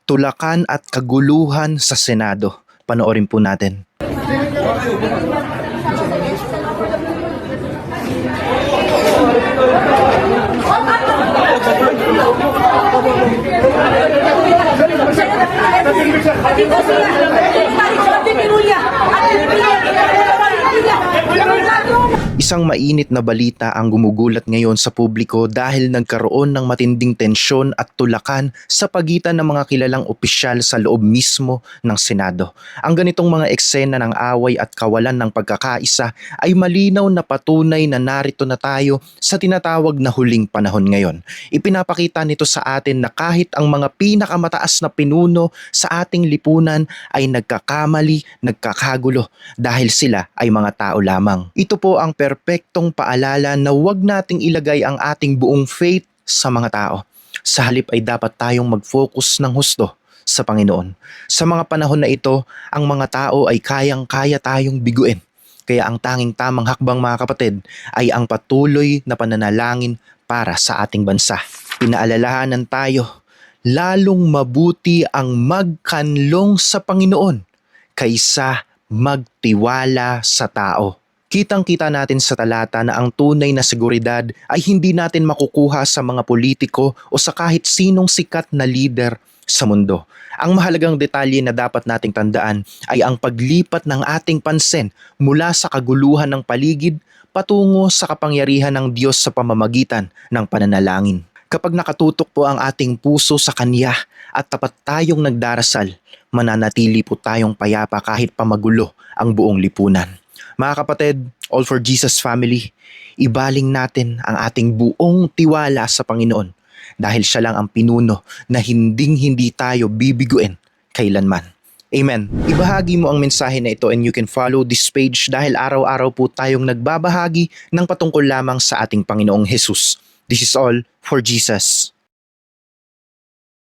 Tulakan at kaguluhan sa Senado. Panoorin po natin. Isang mainit na balita ang gumugulat ngayon sa publiko dahil nagkaroon ng matinding tensyon at tulakan sa pagitan ng mga kilalang opisyal sa loob mismo ng Senado. Ang ganitong mga eksena ng away at kawalan ng pagkakaisa ay malinaw na patunay na narito na tayo sa tinatawag na huling panahon ngayon. Ipinapakita nito sa atin na kahit ang mga pinakamataas na pinuno sa ating lipunan ay nagkakamali, nagkakagulo dahil sila ay mga tao lamang. Ito po ang perpektong paalala na huwag nating ilagay ang ating buong faith sa mga tao. Sa halip ay dapat tayong mag-focus ng husto sa Panginoon. Sa mga panahon na ito, ang mga tao ay kayang-kaya tayong biguin. Kaya ang tanging tamang hakbang mga kapatid ay ang patuloy na pananalangin para sa ating bansa. Pinaalalahanan tayo, lalong mabuti ang magkanlong sa Panginoon kaysa magtiwala sa tao. Kitang-kita natin sa talata na ang tunay na seguridad ay hindi natin makukuha sa mga politiko o sa kahit sinong sikat na leader sa mundo. Ang mahalagang detalye na dapat nating tandaan ay ang paglipat ng ating pansin mula sa kaguluhan ng paligid patungo sa kapangyarihan ng Diyos sa pamamagitan ng pananalangin. Kapag nakatutok po ang ating puso sa Kanya at tapat tayong nagdarasal, mananatili po tayong payapa kahit pamagulo ang buong lipunan. Mga kapatid, All for Jesus family, ibaling natin ang ating buong tiwala sa Panginoon dahil siya lang ang pinuno na hinding-hindi tayo bibiguin kailanman. Amen. Ibahagi mo ang mensahe na ito and you can follow this page dahil araw-araw po tayong nagbabahagi ng patungkol lamang sa ating Panginoong Jesus. This is All for Jesus.